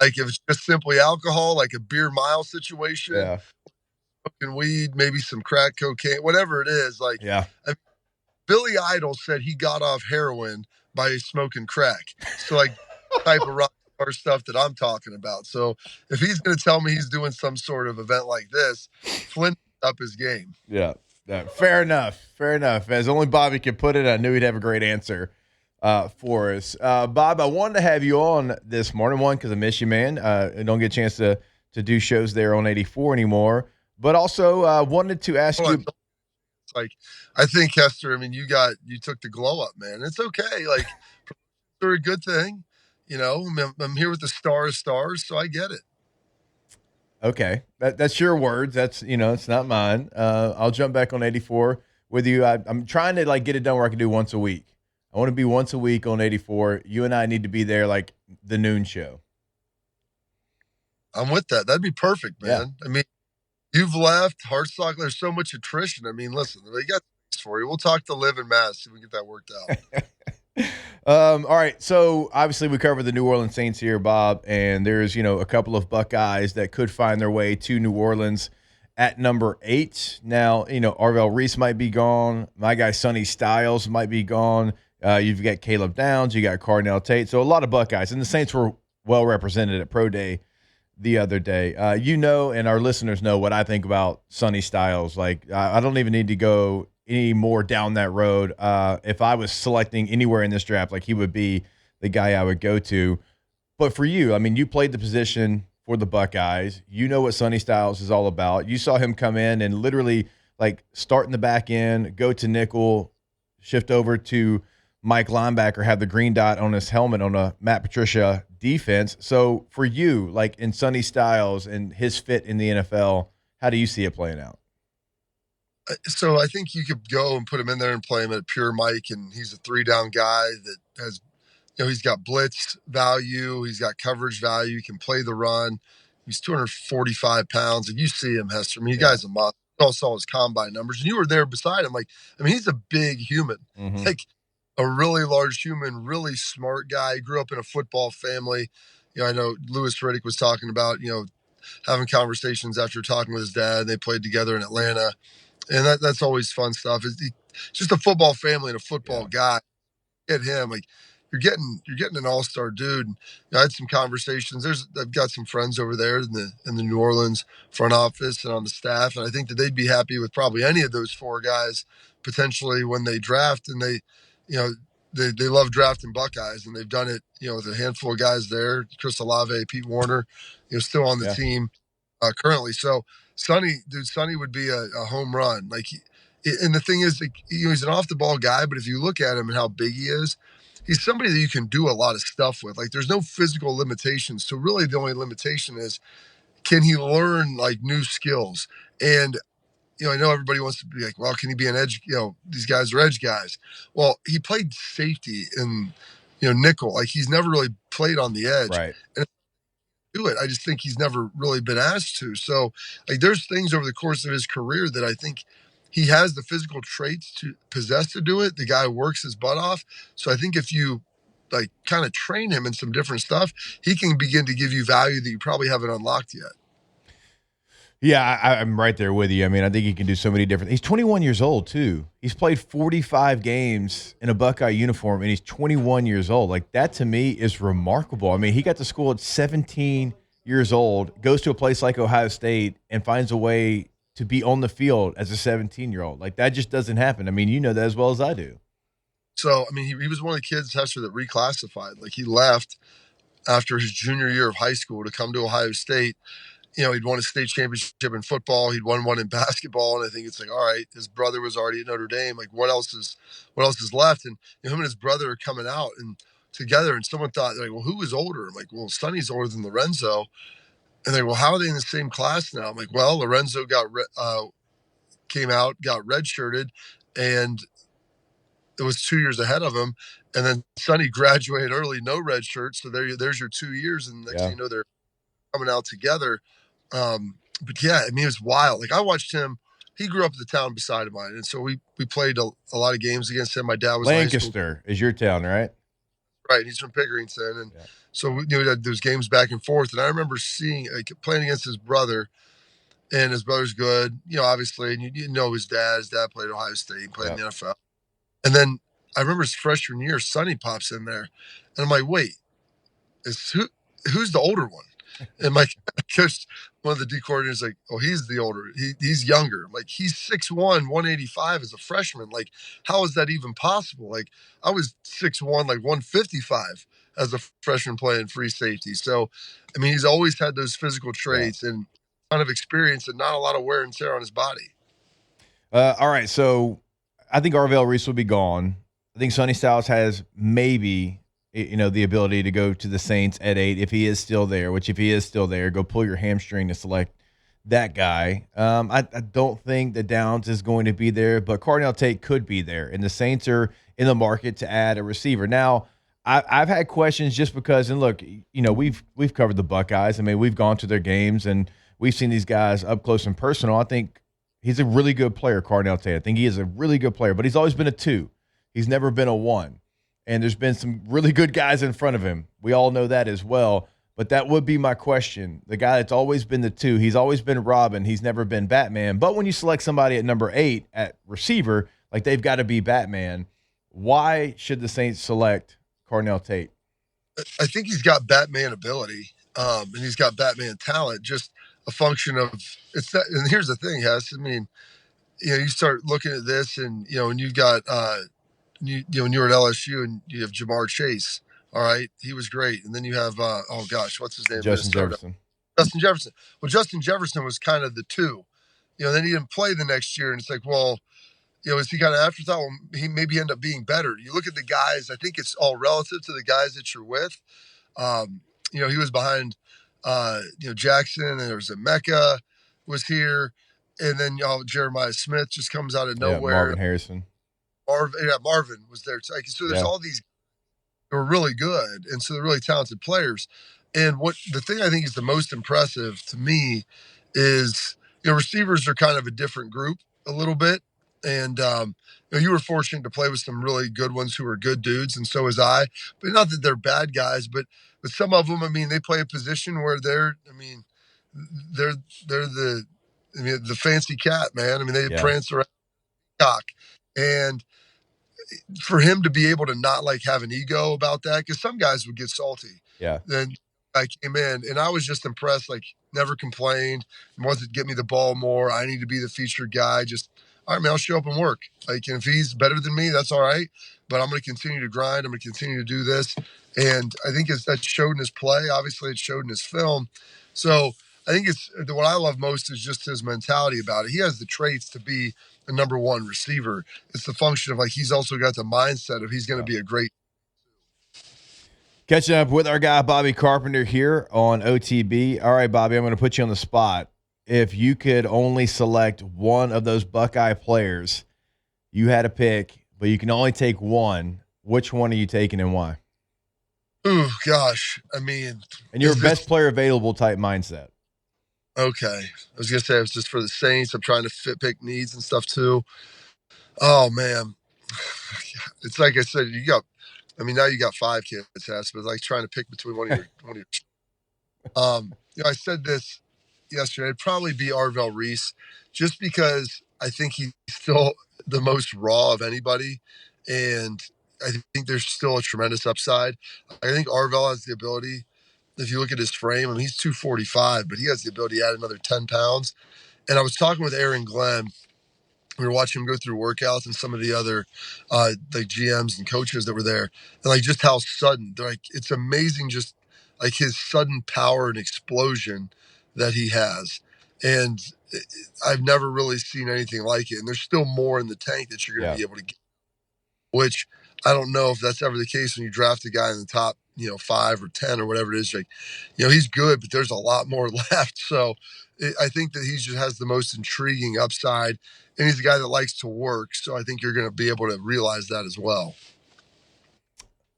[SPEAKER 2] like if it's just simply alcohol, like a beer mile situation, smoking weed, maybe some crack cocaine, whatever it is. Like Billy Idol said he got off heroin by smoking crack. So like type of rock star stuff that I'm talking about. So if he's going to tell me he's doing some sort of event like this, Flynn up his game.
[SPEAKER 4] Yeah. Fair enough. As only Bobby could put it, I knew he'd have a great answer for us. Bob, I wanted to have you on this morning, one, because I miss you, man. I don't get a chance to do shows there on 84 anymore. But also wanted to ask you.
[SPEAKER 2] Like, I think, Hester, I mean, you took the glow up, man. It's okay. Like, they're a good thing. I'm here with the stars, so I get it.
[SPEAKER 4] Okay. That's your words. That's, it's not mine. I'll jump back on 84 with you. I'm trying to get it done where I can do once a week. I want to be once a week on 84. You and I need to be there like the noon show.
[SPEAKER 2] I'm with that. That'd be perfect, man. Yeah. I mean, you've left Heartstock. There's so much attrition. I mean, listen, they got things for you. We'll talk to Liv and Matt, see if we get that worked out.
[SPEAKER 4] All right. So obviously we covered the New Orleans Saints here, Bob, and there's, a couple of Buckeyes that could find their way to New Orleans at number 8. Now, Arvell Reese might be gone. My guy, Sonny Styles, might be gone. You've got Caleb Downs. You got Cardinal Tate. So a lot of Buckeyes, and the Saints were well represented at Pro Day the other day. And our listeners know what I think about Sonny Styles. Like, I don't even need to go any more down that road. If I was selecting anywhere in this draft, like he would be the guy I would go to. But for you, I mean, you played the position for the Buckeyes. You know what Sonny Styles is all about. You saw him come in and literally start in the back end, go to nickel, shift over to Mike linebacker, have the green dot on his helmet on a Matt Patricia defense. So for you, in Sonny Styles and his fit in the NFL, how do you see it playing out?
[SPEAKER 2] So I think you could go and put him in there and play him at pure Mike, and he's a 3-down guy that has, he's got blitz value, he's got coverage value, he can play the run. He's 245 pounds, and you see him, Hester. I mean, you guys a monster. You all saw his combine numbers, and you were there beside him. He's a big human. Mm-hmm. a really large human, really smart guy. He grew up in a football family. I know Louis Riddick was talking about, having conversations after talking with his dad. They played together in Atlanta. And that's always fun stuff. It's just a football family and a football guy. At him, like you're getting an all-star dude. And, I had some conversations. I've got some friends over there in the New Orleans front office and on the staff, and I think that they'd be happy with probably any of those four guys potentially when they draft. And you know, they love drafting Buckeyes, and they've done it, with a handful of guys there. Chris Olave, Pete Warner, still on the team currently. So Sonny would be a home run. And the thing is, he's an off-the-ball guy, but if you look at him and how big he is, he's somebody that you can do a lot of stuff with. Like, there's no physical limitations. So really the only limitation is, can he learn, new skills? And, I know everybody wants to be like, well, can he be an edge? These guys are edge guys. Well, he played safety and, nickel. Like, he's never really played on the edge.
[SPEAKER 4] Right.
[SPEAKER 2] And do it. I just think he's never really been asked to. So, there's things over the course of his career that I think he has the physical traits to possess to do it. The guy works his butt off. So I think if you kind of train him in some different stuff, he can begin to give you value that you probably haven't unlocked yet.
[SPEAKER 4] Yeah, I'm right there with you. I mean, I think he can do so many different. He's 21 years old too. He's played 45 games in a Buckeye uniform, and he's 21 years old. Like, that to me is remarkable. I mean, he got to school at 17 years old, goes to a place like Ohio State, and finds a way to be on the field as a 17-year-old. Like, that just doesn't happen. I mean, you know that as well as I do.
[SPEAKER 2] So, I mean, he was one of the kids, Hester, that reclassified. Like, he left after his junior year of high school to come to Ohio State. He'd won a state championship in football. He'd won one in basketball. And I think it's like, all right, his brother was already at Notre Dame. Like, what else is left? And him and his brother are coming out and together. And someone thought, well, who was older? I'm like, well, Sonny's older than Lorenzo. And they're like, well, how are they in the same class now? I'm like, well, Lorenzo came out, got redshirted, and it was 2 years ahead of him. And then Sonny graduated early, no red shirt. So there's your 2 years. And next thing you know, they're coming out together. But yeah, I mean, it was wild. Like, I watched him. He grew up in the town beside of mine. And so we played a lot of games against him. My dad was
[SPEAKER 4] Lancaster is your town, right?
[SPEAKER 2] Right. He's from Pickerington. And so we had those games back and forth. And I remember playing against his brother, and his brother's good, obviously. And you know his dad. His dad played at Ohio State. He played in the NFL. And then I remember his freshman year, Sonny pops in there. And I'm like, wait, who's the older one? And my coach, one of the D coordinators, like, oh, he's the older. He's younger. Like, he's 6'1", 185 as a freshman. Like, how is that even possible? Like, I was 6'1", like 155 as a freshman playing free safety. So, I mean, he's always had those physical traits and a ton of experience and not a lot of wear and tear on his body.
[SPEAKER 4] All right, so I think Arvell Reese will be gone. I think Sonny Styles has maybe the ability to go to the Saints at 8 if he is still there, which if he is still there, go pull your hamstring to select that guy. I don't think that Downs is going to be there, but Cardinal Tate could be there, and the Saints are in the market to add a receiver. Now, I've had questions just because, and look, we've covered the Buckeyes. I mean, we've gone to their games, and we've seen these guys up close and personal. I think he's a really good player, Cardinal Tate. I think he is a really good player, but he's always been a 2. He's never been a 1. And there's been some really good guys in front of him. We all know that as well. But that would be my question. The guy that's always been the 2, he's always been Robin. He's never been Batman. But when you select somebody at number 8 at receiver, like, they've got to be Batman. Why should the Saints select Cardinal Tate?
[SPEAKER 2] I think he's got Batman ability, and he's got Batman talent. Just a function of it's that. And here's the thing, Hess. I mean, you start looking at this, and and you've got when you were at LSU, and you have Jamar Chase. All right, he was great, and then you have oh gosh, what's his name?
[SPEAKER 4] Justin Jefferson.
[SPEAKER 2] Justin Jefferson. Well, Justin Jefferson was kind of the 2. Then he didn't play the next year, and it's like, well, is he kind of afterthought? Well, he maybe end up being better. You look at the guys. I think it's all relative to the guys that you're with. He was behind, Jackson, and there was a Mecca was here, and then Jeremiah Smith just comes out of nowhere.
[SPEAKER 4] Marvin Harrison.
[SPEAKER 2] Marvin was there. So there's all these who are really good, and so they're really talented players. And the thing I think is the most impressive to me is, receivers are kind of a different group a little bit. And you were fortunate to play with some really good ones who were good dudes, and so was I. But not that they're bad guys, but some of them, I mean, they play a position where they're they're the fancy cat, man. I mean, they prance around cock, and for him to be able to not like have an ego about that, because some guys would get salty.
[SPEAKER 4] Yeah.
[SPEAKER 2] Then I came in and I was just impressed, like never complained, wanted to get me the ball more. I need to be the featured guy. Just, all right, man, I'll show up and work. Like, and if he's better than me, that's all right. But I'm going to continue to grind. I'm going to continue to do this. And I think that showed in his play. Obviously, it showed in his film. So I think what I love most is just his mentality about it. He has the traits to be a number one receiver. It's the function of like he's also got the mindset of he's going to be a great.
[SPEAKER 4] Catching up with our guy Bobby Carpenter here on OTB. All right, Bobby, I'm going to put you on the spot. If you could only select one of those Buckeye players, you had a pick, but you can only take one. Which one are you taking and why?
[SPEAKER 2] Oh gosh, I mean,
[SPEAKER 4] and your best player available type mindset.
[SPEAKER 2] Okay. I was going to say it was just for the Saints. I'm trying to pick needs and stuff too. Oh, man. It's like I said, now you got 5 kids, but it's like trying to pick between one of your I said this yesterday. It'd probably be Arvell Reese just because I think he's still the most raw of anybody. And I think there's still a tremendous upside. I think Arvell has the ability. If you look at his frame, I mean, he's 245, but he has the ability to add another 10 pounds. And I was talking with Aaron Glenn. We were watching him go through workouts and some of the other like GMs and coaches that were there. And like just how sudden, they're like, it's amazing just like his sudden power and explosion that he has. And I've never really seen anything like it. And there's still more in the tank that you're going to be able to get, which I don't know if that's ever the case when you draft a guy in the top 5 or 10 or whatever it is. Like, he's good, but there's a lot more left. So I think that he just has the most intriguing upside, and he's a guy that likes to work. So I think you're going to be able to realize that as well.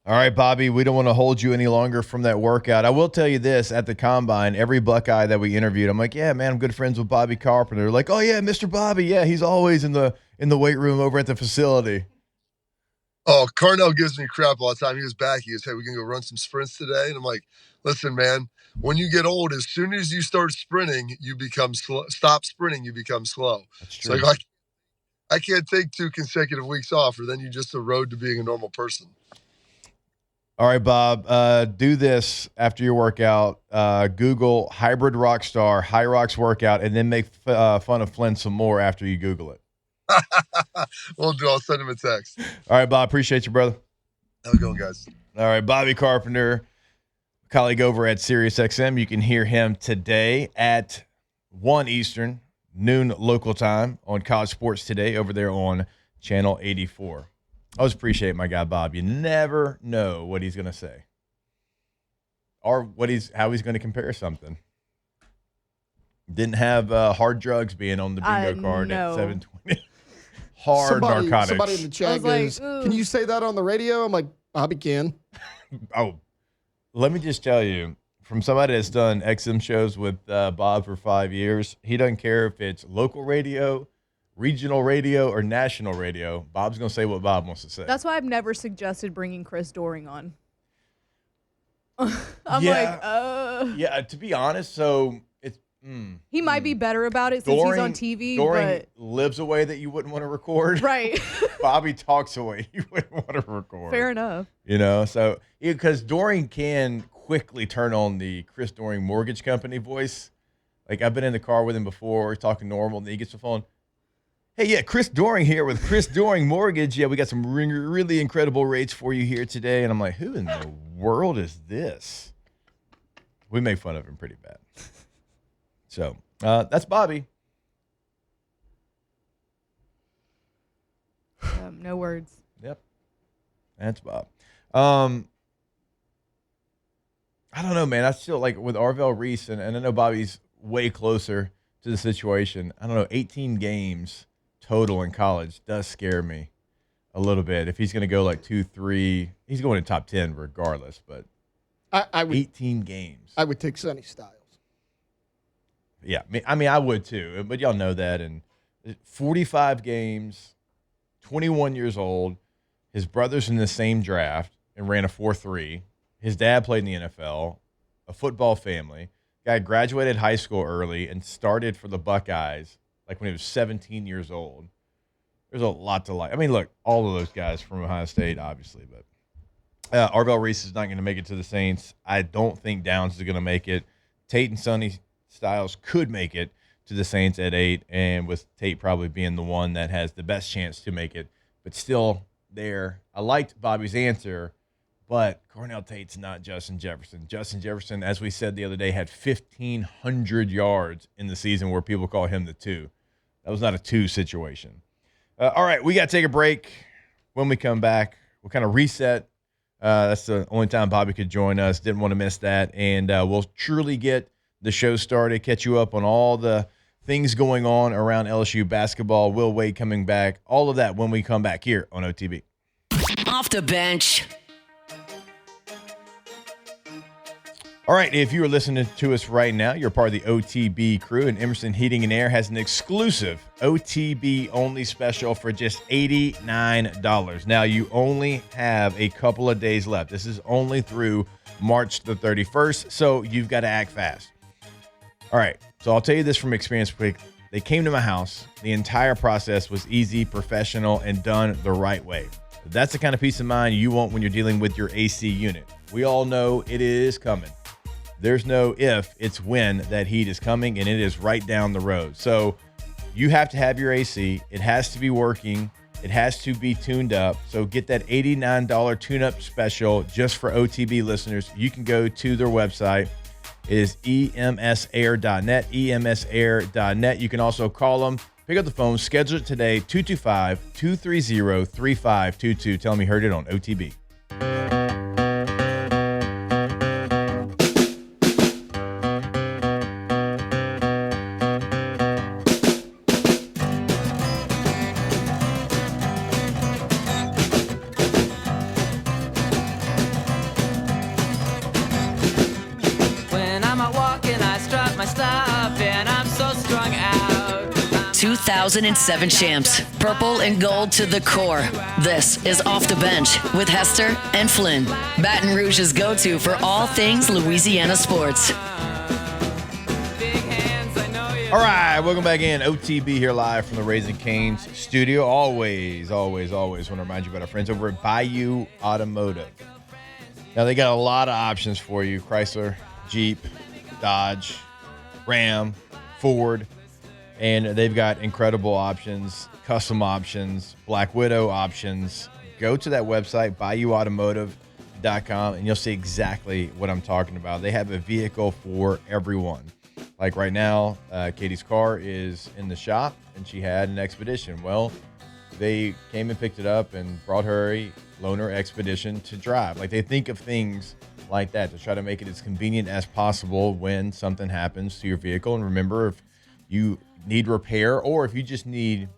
[SPEAKER 4] All right, Bobby, we don't want to hold you any longer from that workout. I will tell you this, at the Combine, every Buckeye that we interviewed, I'm like, yeah, man, I'm good friends with Bobby Carpenter. They're like, oh, yeah, Mr. Bobby. Yeah, he's always in the weight room over at the facility.
[SPEAKER 2] Oh, Carnell gives me crap all the time. He was back. He goes, hey, we can go run some sprints today. And I'm like, listen, man, when you get old, as soon as you start sprinting, you become slow. Stop sprinting, you become slow.
[SPEAKER 4] That's true.
[SPEAKER 2] So I can't take 2 consecutive weeks off, or then you just erode to being a normal person.
[SPEAKER 4] All right, Bob, do this after your workout. Google hybrid rockstar, high rocks workout, and then make fun of Flynn some more after you Google it.
[SPEAKER 2] I'll send him a text.
[SPEAKER 4] All right, Bob. Appreciate you, brother.
[SPEAKER 2] Have a good one, guys.
[SPEAKER 4] All right, Bobby Carpenter, colleague over at SiriusXM. You can hear him today at 1 Eastern, noon local time on College Sports Today over there on Channel 84. I always appreciate my guy, Bob. You never know what he's going to say or how he's going to compare something. Didn't have hard drugs being on the bingo card at 720. Narcotics.
[SPEAKER 6] Somebody in the chat goes, can you say that on the radio? I'm like, Bobby can.
[SPEAKER 4] Oh, let me just tell you, from somebody that's done XM shows with Bob for 5 years, he doesn't care if it's local radio, regional radio, or national radio. Bob's going to say what Bob wants to say.
[SPEAKER 5] That's why I've never suggested bringing Chris Doering on.
[SPEAKER 4] Yeah, to be honest, so it's...
[SPEAKER 5] he might be better about it since he's on TV,
[SPEAKER 4] Doering
[SPEAKER 5] but...
[SPEAKER 4] lives a way that you wouldn't want to record.
[SPEAKER 5] Right.
[SPEAKER 4] Bobby talks a way you wouldn't want to record.
[SPEAKER 5] Fair enough.
[SPEAKER 4] So because Doering can quickly turn on the Chris Doering Mortgage Company voice. Like, I've been in the car with him before, talking normal, and then he gets the phone. Hey, yeah, Chris Doering here with Chris Doering Mortgage. Yeah, we got some really incredible rates for you here today. And I'm like, who in the world is this? We make fun of him pretty bad. So that's Bobby.
[SPEAKER 5] No words.
[SPEAKER 4] Yep. That's Bob. I don't know, man. I still like with Arvell Reese, and I know Bobby's way closer to the situation. I don't know, 18 games total in college does scare me a little bit. If he's going to go like 2-3, he's going in top 10 regardless, but
[SPEAKER 6] I would,
[SPEAKER 4] 18 games.
[SPEAKER 6] I would take Sonny Styles.
[SPEAKER 4] Yeah, I mean, I would too, but y'all know that. And 45 games, 21 years old. His brother's in the same draft and ran a 4.3. His dad played in the NFL, a football family. Guy graduated high school early and started for the Buckeyes like when he was 17 years old. There's a lot to like. I mean, look, all of those guys from Ohio State, obviously, but Arvell Reese is not going to make it to the Saints. I don't think Downs is going to make it. Tate and Sonny Styles could make it to the Saints at 8, and with Tate probably being the one that has the best chance to make it. But still there. I liked Bobby's answer, but Cornell Tate's not Justin Jefferson. Justin Jefferson, as we said the other day, had 1,500 yards in the season where people call him the 2. That was not a 2 situation. All right, we got to take a break. When we come back, we'll kind of reset. That's the only time Bobby could join us. Didn't want to miss that. And we'll truly get the show started, catch you up on all the things going on around LSU basketball. Will Wade coming back. All of that when we come back here on OTB.
[SPEAKER 1] Off the bench.
[SPEAKER 4] All right, if you are listening to us right now, you're part of the OTB crew, and Emerson Heating and Air has an exclusive OTB-only special for just $89. Now, you only have a couple of days left. This is only through March the 31st, so you've got to act fast. All right, so I'll tell you this from experience quick. They came to my house. The entire process was easy, professional, and done the right way. That's the kind of peace of mind you want when you're dealing with your AC unit. We all know it is coming. There's no if, it's when that heat is coming, and it is right down the road. So you have to have your AC. It has to be working. It has to be tuned up. So get that $89 tune-up special just for OTB listeners. You can go to their website. It is emsair.net, emsair.net. You can also call them, pick up the phone, schedule it today, 225-230-3522. Tell them you heard it on OTB.
[SPEAKER 7] When I'm out walking, I strut my stuff, and I'm so strung out.
[SPEAKER 1] 2007 champs, purple and gold to the core. This is Off the Bench with Hester and Flynn, Baton Rouge's go-to for all things Louisiana sports.
[SPEAKER 7] Big hands, I know you.
[SPEAKER 4] All right, welcome back in. OTB here live from the Raising Cane's studio. Always want to remind you about our friends over at Bayou Automotive. Now, they got a lot of options for you. Chrysler, Jeep, Dodge, Ram, Ford, and they've got incredible options, custom options, Black Widow options. Go to that website, BayouAutomotive.com, and you'll see exactly what I'm talking about. They have a vehicle for everyone. Like right now, Katie's car is in the shop, and she had an Expedition. Well, they came and picked it up and brought her a loaner Expedition to drive. Like, they think of things like that to try to make it as convenient as possible when something happens to your vehicle. And remember, if you need repair or if you just need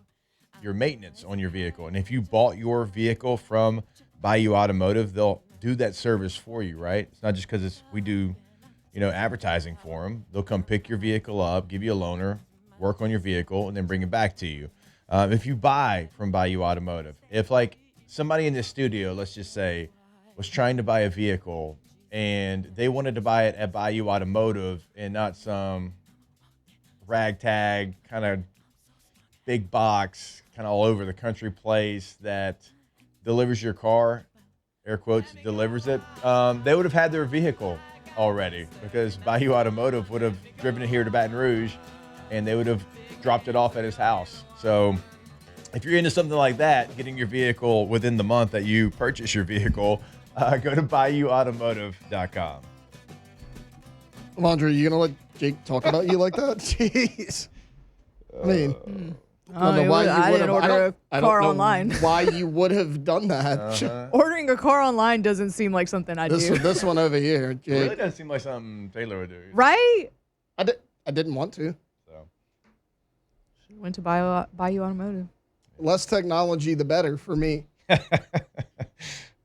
[SPEAKER 4] your maintenance on your vehicle, and if you bought your vehicle from Bayou Automotive, they'll do that service for you, right? It's not just because we do, advertising for them. They'll come pick your vehicle up, give you a loaner, work on your vehicle, and then bring it back to you. If you buy from Bayou Automotive, if like somebody in the studio, let's just say, was trying to buy a vehicle and they wanted to buy it at Bayou Automotive and not some ragtag kind of big box, kind of all over the country place that delivers your car, air quotes, delivers it, they would have had their vehicle already because Bayou Automotive would have driven it here to Baton Rouge and they would have dropped it off at his house. So if you're into something like that, getting your vehicle within the month that you purchase your vehicle, go to BayouAutomotive.com.
[SPEAKER 6] Laundry, you gonna let Jake talk about you like that? Jeez. I mean, I don't know why you
[SPEAKER 5] I
[SPEAKER 6] would
[SPEAKER 5] didn't
[SPEAKER 6] have.
[SPEAKER 5] order a car online.
[SPEAKER 6] Why you would have done that?
[SPEAKER 5] Ordering a car online doesn't seem like something I do.
[SPEAKER 6] This one over here,
[SPEAKER 4] It really
[SPEAKER 6] Jake.
[SPEAKER 4] doesn't seem like something Taylor would do.
[SPEAKER 5] Right?
[SPEAKER 6] I didn't want to.
[SPEAKER 4] So.
[SPEAKER 5] Went to Bayou Automotive.
[SPEAKER 6] Less technology, the better for me.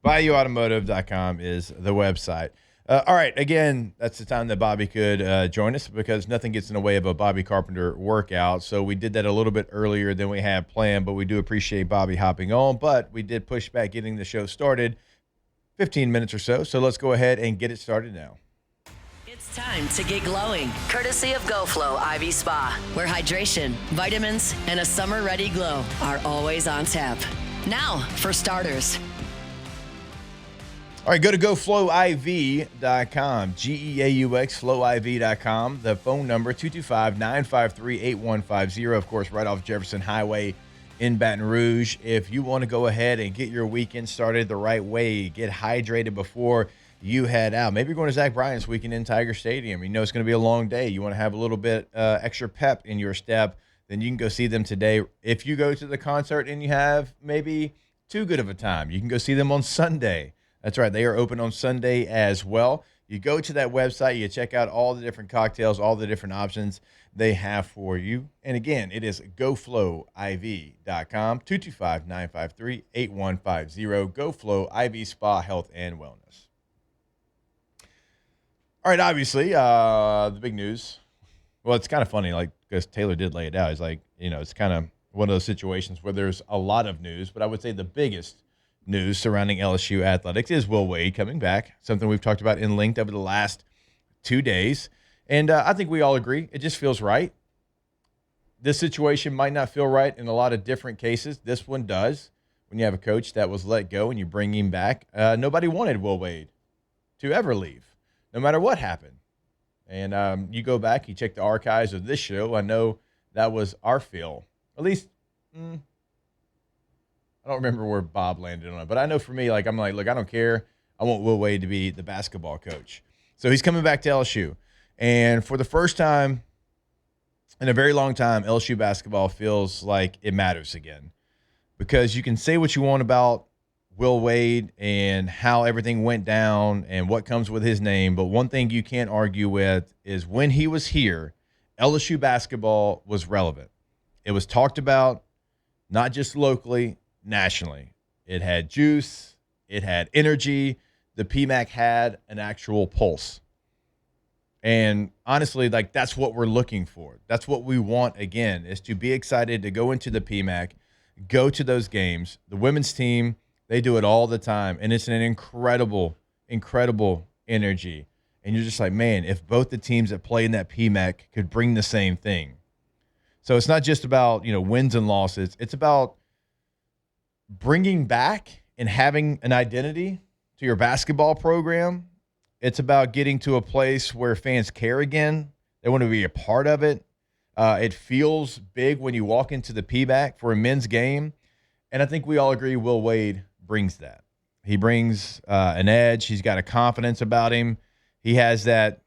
[SPEAKER 4] BayouAutomotive.com is the website. All right. Again, that's the time that Bobby could join us because nothing gets in the way of a Bobby Carpenter workout. So we did that a little bit earlier than we had planned, but we do appreciate Bobby hopping on. But we did push back getting the show started 15 minutes or so. So let's go ahead and get it started now.
[SPEAKER 1] It's time to get glowing, courtesy of GoFlow IV Spa, where hydration, vitamins, and a summer-ready glow are always on tap. Now, for starters.
[SPEAKER 4] All right, go to goflowiv.com, G-E-A-U-X, flowiv.com. The phone number, 225-953-8150, of course, right off Jefferson Highway in Baton Rouge. If you want to go ahead and get your weekend started the right way, get hydrated before you head out. Maybe you're going to Zach Bryan's weekend in Tiger Stadium. You know it's going to be a long day. You want to have a little bit extra pep in your step, then you can go see them today. If you go to the concert and you have maybe too good of a time, you can go see them on Sunday. That's right. They are open on Sunday as well. You go to that website, you check out all the different cocktails, all the different options they have for you. And again, it is goflowiv.com, 225-953-8150, GoFlow IV Spa Health and Wellness. All right, obviously, the big news. Well, it's kind of funny, like, because Taylor did lay it out. It's like, it's kind of one of those situations where there's a lot of news, but I would say the biggest news surrounding LSU athletics is Will Wade coming back, something we've talked about in length over the last 2 days. And I think we all agree. It just feels right. This situation might not feel right in a lot of different cases. This one does. When you have a coach that was let go and you bring him back, nobody wanted Will Wade to ever leave, no matter what happened. And you go back, you check the archives of this show. I know that was our feel. At least, I don't remember where Bob landed on it, but I know for me, I'm like, look, I don't care. I want Will Wade to be the basketball coach. So he's coming back to LSU. And for the first time in a very long time, LSU basketball feels like it matters again. Because you can say what you want about Will Wade and how everything went down and what comes with his name, but one thing you can't argue with is when he was here, LSU basketball was relevant. It was talked about, not just locally, nationally. It had juice. It had energy. The PMAC had an actual pulse. And honestly, that's what we're looking for. That's what we want again, is to be excited to go into the PMAC, go to those games. The women's team, they do it all the time. And it's an incredible, incredible energy. And you're just like, man, if both the teams that play in that PMAC could bring the same thing. So it's not just about, wins and losses. It's about bringing back and having an identity to your basketball program. It's about getting to a place where fans care again. They want to be a part of it. It feels big when you walk into the PMAC for a men's game. And I think we all agree Will Wade brings that. He brings an edge. He's got a confidence about him. He has that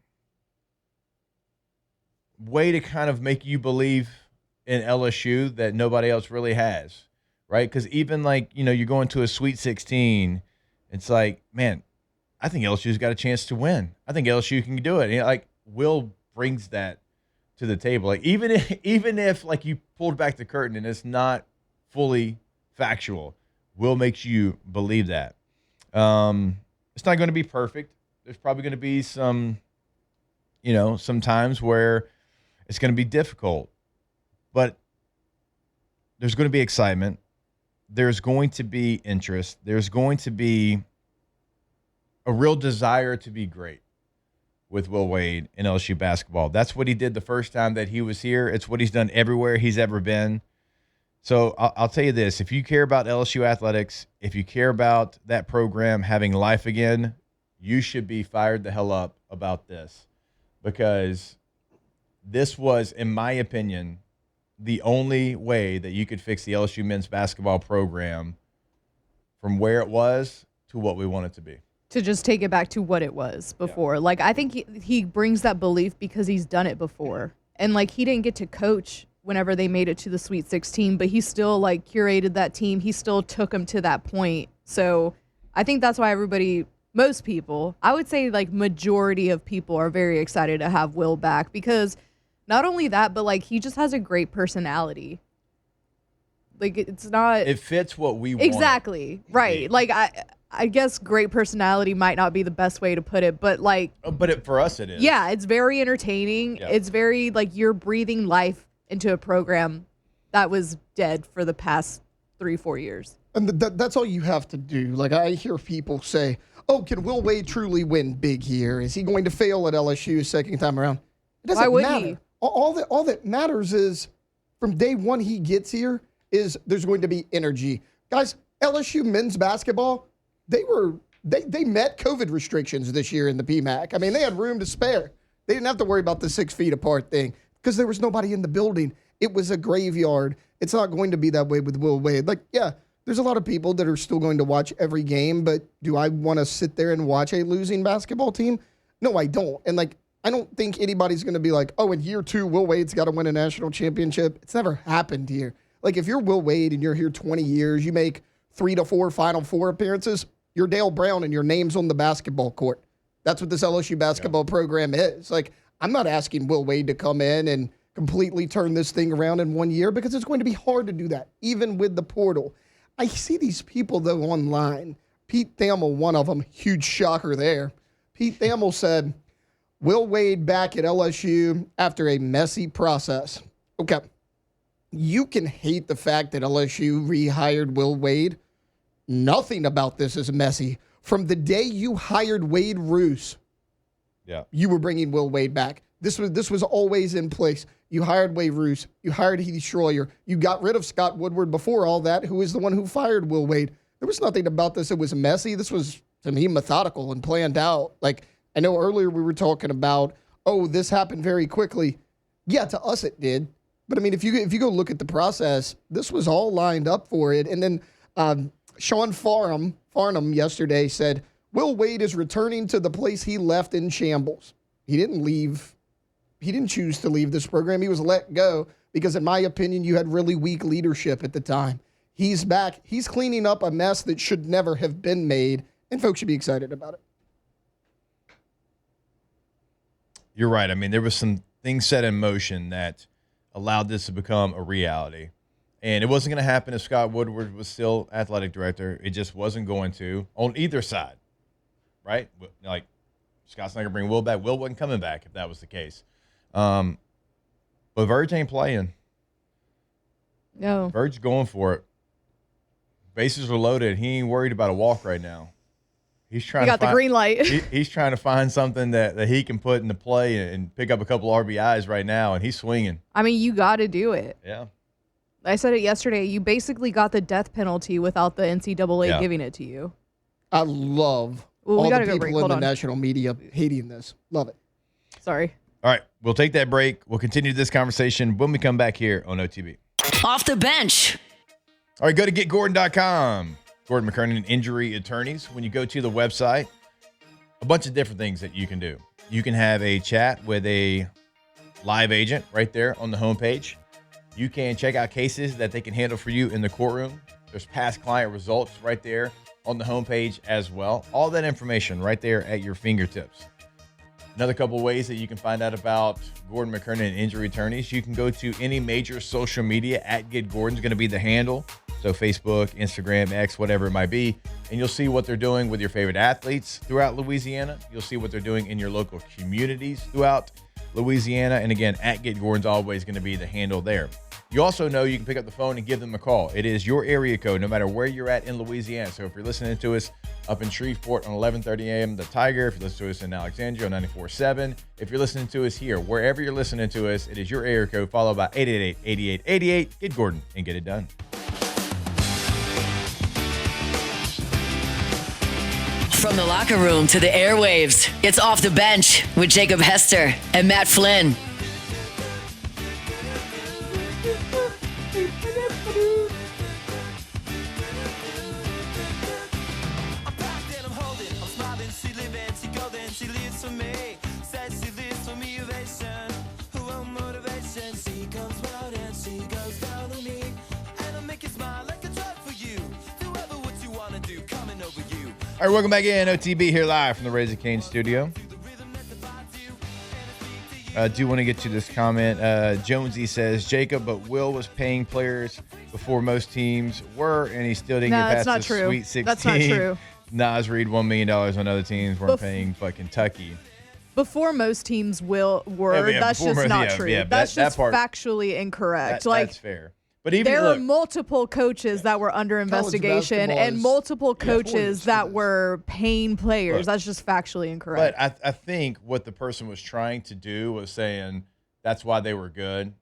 [SPEAKER 4] way to kind of make you believe in LSU that nobody else really has. Right? Because even you're going to a Sweet 16, it's like, man, I think LSU's got a chance to win. I think LSU can do it. And, Will brings that to the table. Even if you pulled back the curtain and it's not fully factual, Will makes you believe that. It's not going to be perfect. There's probably going to be some times where it's going to be difficult. But there's going to be excitement. There's going to be interest. There's going to be a real desire to be great with Will Wade in LSU basketball. That's what he did the first time that he was here. It's what he's done everywhere he's ever been. So I'll tell you this. If you care about LSU athletics, if you care about that program having life again, you should be fired the hell up about this. Because this was, in my opinion, the only way that you could fix the LSU men's basketball program from where it was to what we want it to be.
[SPEAKER 5] To just take it back to what it was before. Yeah. I think he brings that belief because he's done it before. And, he didn't get to coach whenever they made it to the Sweet 16, but he still, curated that team. He still took them to that point. So I think that's why most people, I would say, majority of people are very excited to have Will back because not only that, but he just has a great personality. It's not.
[SPEAKER 4] It fits what we want.
[SPEAKER 5] Exactly. Right. I guess great personality might not be the best way to put it, but like,
[SPEAKER 4] for us it is.
[SPEAKER 5] Yeah, it's very entertaining.
[SPEAKER 4] Yeah.
[SPEAKER 5] It's very like you're breathing life into a program that was dead for the past 3-4 years.
[SPEAKER 6] And that's all you have to do. Like, I hear people say, oh, can Will Wade truly win big here? Is he going to fail at LSU second time around? It doesn't
[SPEAKER 5] Why wouldn't
[SPEAKER 6] matter.
[SPEAKER 5] he?
[SPEAKER 6] All that matters is from day one he gets here is there's going to be energy. Guys, LSU men's basketball, they met COVID restrictions this year in the PMAC. I mean, they had room to spare. They didn't have to worry about the 6 feet apart thing because there was nobody in the building. It was a graveyard. It's not going to be that way with Will Wade. Like, yeah, there's a lot of people that are still going to watch every game, but do I want to sit there and watch a losing basketball team? No, I don't. And, like, I don't think anybody's going to be like, oh, in year 2, Will Wade's got to win a national championship. It's never happened here. Like, if you're Will Wade and you're here 20 years, you make 3 to 4 Final Four appearances, you're Dale Brown and your name's on the basketball court. That's what this LSU basketball program is. Like, I'm not asking Will Wade to come in and completely turn this thing around in 1 year because it's going to be hard to do that, even with the portal. I see these people, though, online. Pete Thamel, one of them, huge shocker there. Pete Thamel said, Will Wade back at LSU after a messy process. Okay. You can hate the fact that LSU rehired Will Wade. Nothing about this is messy. From the day you hired Wade Roos, you were bringing Will Wade back. This was always in place. You hired Wade Roos. You hired Heath Schroyer. You got rid of Scott Woodward before all that, who is the one who fired Will Wade. There was nothing about this that was messy. This was, to me, methodical and planned out. Like, I know earlier we were talking about, oh, this happened very quickly. Yeah, to us it did. But, I mean, if you go look at the process, this was all lined up for it. And then Sean Farnham yesterday said, Will Wade is returning to the place he left in shambles. He didn't leave. He didn't choose to leave this program. He was let go because, in my opinion, you had really weak leadership at the time. He's back. He's cleaning up a mess that should never have been made, and folks should be excited about it.
[SPEAKER 4] You're right. I mean, there was some things set in motion that allowed this to become a reality. And it wasn't going to happen if Scott Woodward was still athletic director. It just wasn't going to on either side, right? Like, Scott's not going to bring Will back. Will wasn't coming back if that was the case. But Verge ain't playing.
[SPEAKER 5] No.
[SPEAKER 4] Verge's going for it. Bases are loaded. He ain't worried about a walk right now. He's trying.
[SPEAKER 5] He got the green light.
[SPEAKER 4] He's trying to find something that he can put into play and pick up a couple RBIs right now, and he's swinging.
[SPEAKER 5] I mean, you got to do it.
[SPEAKER 4] Yeah.
[SPEAKER 5] I said it yesterday. You basically got the death penalty without the NCAA giving it to you.
[SPEAKER 6] I love
[SPEAKER 5] Well,
[SPEAKER 6] all the people in the national media hating this. Love it.
[SPEAKER 5] Sorry.
[SPEAKER 4] All right, we'll take that break. We'll continue this conversation when we come back here on OTB.
[SPEAKER 1] Off the bench.
[SPEAKER 4] All right, go to getgordon.com. Gordon McKernan Injury Attorneys. When you go to the website, a bunch of different things that you can do. You can have a chat with a live agent right there on the homepage. You can check out cases that they can handle for you in the courtroom. There's past client results right there on the homepage as well. All that information right there at your fingertips. Another couple ways that you can find out about Gordon McKernan Injury Attorneys. You can go to any major social media at Get Gordon's going to be the handle. So Facebook, Instagram, X, whatever it might be. And you'll see what they're doing with your favorite athletes throughout Louisiana. You'll see what they're doing in your local communities throughout Louisiana. And again, at Get Gordon's always going to be the handle there. You also know you can pick up the phone and give them a call. It is your area code, no matter where you're at in Louisiana. So if you're listening to us up in Shreveport on 11:30 a.m. The Tiger, if you're listening to us in Alexandria on 94.7, if you're listening to us here, wherever you're listening to us, it is your area code, followed by 888-8888. Get Gordon and get it done.
[SPEAKER 1] From the locker room to the airwaves, it's Off the Bench with Jacob Hester and Matt Flynn.
[SPEAKER 4] All right, welcome back in. OTB here live from the Raising Cane studio. I do want to get to this comment. Jonesy says, Jacob, but Will was paying players before most teams were, and he still didn't get past the Sweet 16.
[SPEAKER 5] That's not true.
[SPEAKER 4] Nas Reed $1 million on other teams weren't paying but Kentucky.
[SPEAKER 5] Before most teams were. That's
[SPEAKER 4] before
[SPEAKER 5] just not
[SPEAKER 4] yeah,
[SPEAKER 5] true.
[SPEAKER 4] yeah,
[SPEAKER 5] That's
[SPEAKER 4] that
[SPEAKER 5] just
[SPEAKER 4] part,
[SPEAKER 5] factually incorrect.
[SPEAKER 4] that's fair. But even
[SPEAKER 5] there are multiple coaches that were under investigation and multiple coaches that were paying players. That's just factually incorrect.
[SPEAKER 4] But I think what the person was trying to do was saying that's why they were good.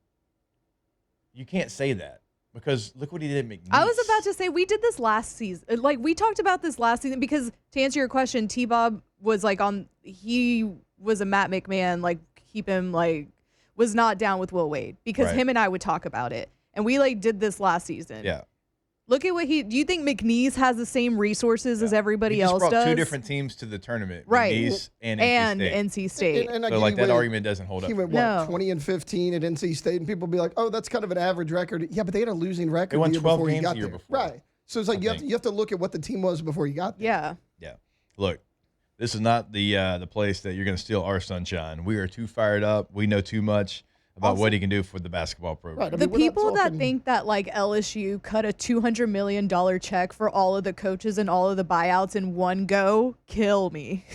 [SPEAKER 4] You can't say that because look what he did at McNeese.
[SPEAKER 5] I was about to say we did this last season. Like we talked about this last season because to answer your question, T-Bob was like he was a Matt McMahon, like keep him like was not down with Will Wade because him and I would talk about it. And we like did this last season. Yeah. Look at what do you think McNeese has the same resources as everybody else
[SPEAKER 4] brought
[SPEAKER 5] does?
[SPEAKER 4] Two different teams to the tournament.
[SPEAKER 5] Right.
[SPEAKER 4] McNeese and
[SPEAKER 5] NC State.
[SPEAKER 6] And
[SPEAKER 4] so like that argument doesn't hold up.
[SPEAKER 6] He went, 20-15 at NC State, and people be like, oh, that's kind of an average record. Yeah, but they had a losing record
[SPEAKER 4] they won
[SPEAKER 6] the year
[SPEAKER 4] 12
[SPEAKER 6] before
[SPEAKER 4] games
[SPEAKER 6] you got
[SPEAKER 4] the year
[SPEAKER 6] there.
[SPEAKER 4] before.
[SPEAKER 6] Right. So it's like you have to look at what the team was before you got there.
[SPEAKER 5] Yeah.
[SPEAKER 4] Yeah. Look, this is not the place that you're going to steal our sunshine. We are too fired up. We know too much about what he can do for the basketball program.
[SPEAKER 6] Right.
[SPEAKER 5] The people that think that like LSU cut a $200 million check for all of the coaches and all of the buyouts in one go kill me.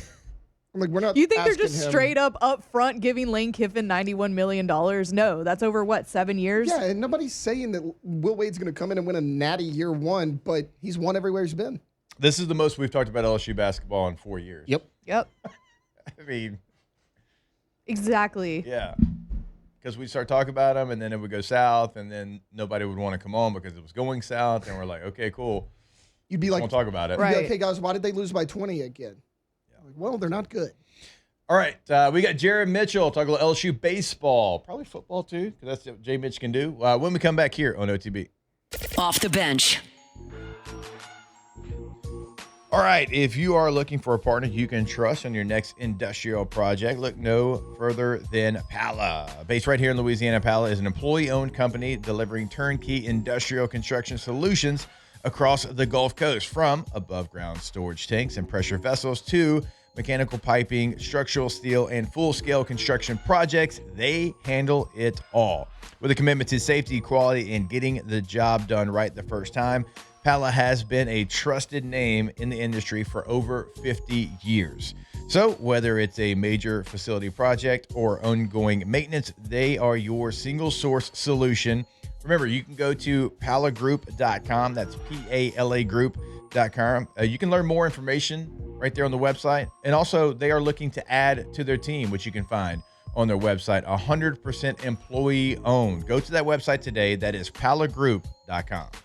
[SPEAKER 6] I'm like, we're not.
[SPEAKER 5] You think they're just straight up front giving Lane Kiffin $91 million? No, that's over 7 years?
[SPEAKER 6] Yeah, and nobody's saying that Will Wade's going to come in and win a natty year one, but he's won everywhere he's been.
[SPEAKER 4] This is the most we've talked about LSU basketball in 4 years.
[SPEAKER 5] Yep.
[SPEAKER 4] I mean,
[SPEAKER 5] exactly.
[SPEAKER 4] Yeah. Because we start talking about them, and then it would go south, and then nobody would want to come on because it was going south, and we're like, okay, cool.
[SPEAKER 6] You'd be like,
[SPEAKER 4] we'll talk about it.
[SPEAKER 6] Right. Like, hey, guys, why did they lose by 20 again? Yeah. Like, well, they're not good.
[SPEAKER 4] All right. We got Jared Mitchell talking about LSU baseball. Probably football, too, because that's what Jay Mitch can do. When we come back here on OTB.
[SPEAKER 1] Off the bench.
[SPEAKER 4] All right, if you are looking for a partner you can trust on your next industrial project, look no further than Pala. Based right here in Louisiana, Pala is an employee-owned company delivering turnkey industrial construction solutions across the Gulf Coast, from above-ground storage tanks and pressure vessels to mechanical piping, structural steel, and full-scale construction projects. They handle it all. With a commitment to safety, quality, and getting the job done right the first time, Pala has been a trusted name in the industry for over 50 years. So whether it's a major facility project or ongoing maintenance, they are your single source solution. Remember, you can go to palagroup.com. That's PALA group.com. You can learn more information right there on the website. And also, they are looking to add to their team, which you can find on their website, 100% employee owned. Go to that website today. That is palagroup.com.